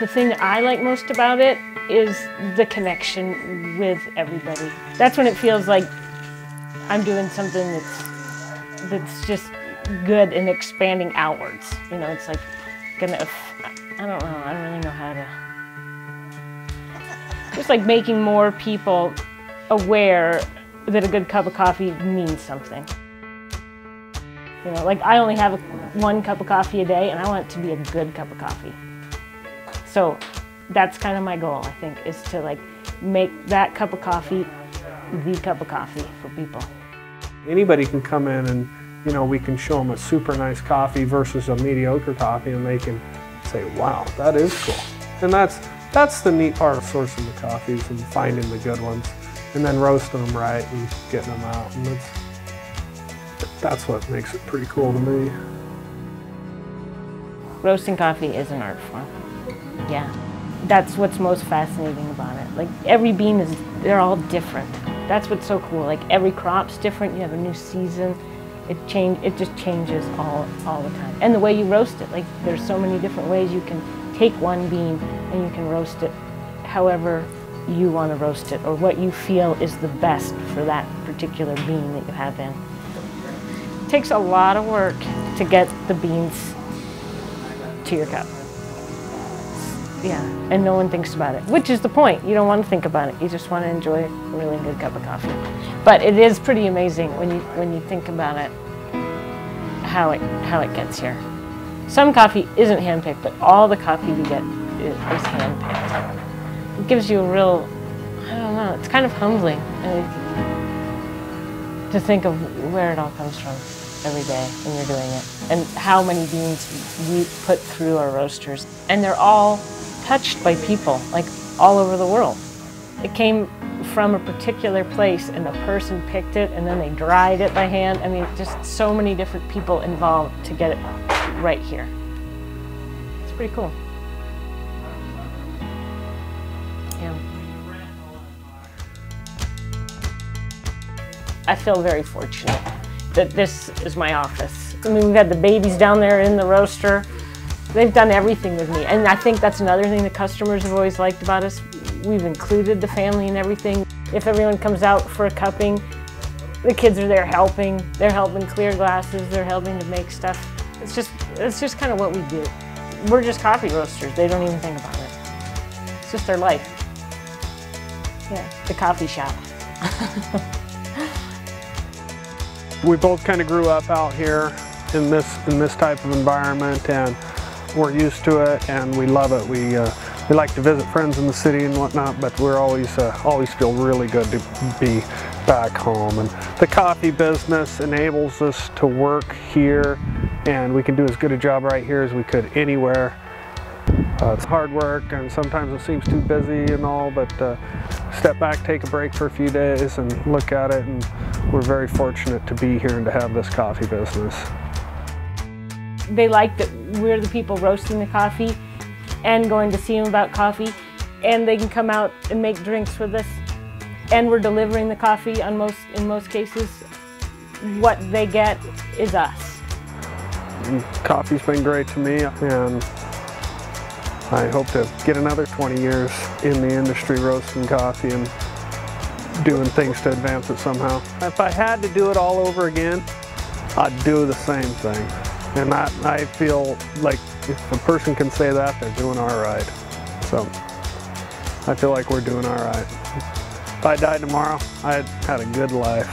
The thing that I like most about it is the connection with everybody. That's when it feels like I'm doing something that's just good and expanding outwards. You know, it's like gonna, I don't know, I don't really know how to. Just like making more people aware that a good cup of coffee means something. You know, like I only have one cup of coffee a day and I want it to be a good cup of coffee. So that's kind of my goal, I think, is to like make that cup of coffee the cup of coffee for people. Anybody can come in and, you know, we can show them a super nice coffee versus a mediocre coffee and they can say, wow, that is cool. And that's the neat part of sourcing the coffees and finding the good ones and then roasting them right and getting them out. And that's what makes it pretty cool to me. Roasting coffee is an art form. Yeah. That's what's most fascinating about it. Like every bean they're all different. That's what's so cool. Like every crop's different, you have a new season. It just changes all the time. And the way you roast it, like there's so many different ways you can take one bean and you can roast it however you want to roast it or what you feel is the best for that particular bean that you have in. It takes a lot of work to get the beans to your cup. Yeah, and no one thinks about it, which is the point. You don't want to think about it. You just want to enjoy a really good cup of coffee. But it is pretty amazing when you think about it, how it gets here. Some coffee isn't handpicked, but all the coffee we get is handpicked. It gives you a real, I don't know, it's kind of humbling to think of where it all comes from every day when you're doing it, and how many beans we put through our roasters. And they're all touched by people, like all over the world. It came from a particular place and the person picked it and then they dried it by hand. I mean, just so many different people involved to get it right here. It's pretty cool. Yeah. I feel very fortunate that this is my office. I mean, we've had the babies down there in the roaster. They've done everything with me, and I think that's another thing the customers have always liked about us. We've included the family in everything. If everyone comes out for a cupping, the kids are there helping. They're helping clear glasses, they're helping to make stuff. It's just kind of what we do. We're just coffee roasters. They don't even think about it. It's just their life. Yeah, the coffee shop. We both kind of grew up out here in this type of environment, and we're used to it and we love it. We like to visit friends in the city and whatnot, but we're always feel really good to be back home. And the coffee business enables us to work here, and we can do as good a job right here as we could anywhere. It's hard work and sometimes it seems too busy and all, but step back, take a break for a few days and look at it, and we're very fortunate to be here and to have this coffee business. They like that we're the people roasting the coffee and going to see them about coffee, and they can come out and make drinks with us, and we're delivering the coffee in most cases. What they get is us. Coffee's been great to me, and I hope to get another 20 years in the industry roasting coffee and doing things to advance it somehow. If I had to do it all over again, I'd do the same thing. And I feel like if a person can say that, they're doing all right. So I feel like we're doing all right. If I died tomorrow, I'd had a good life.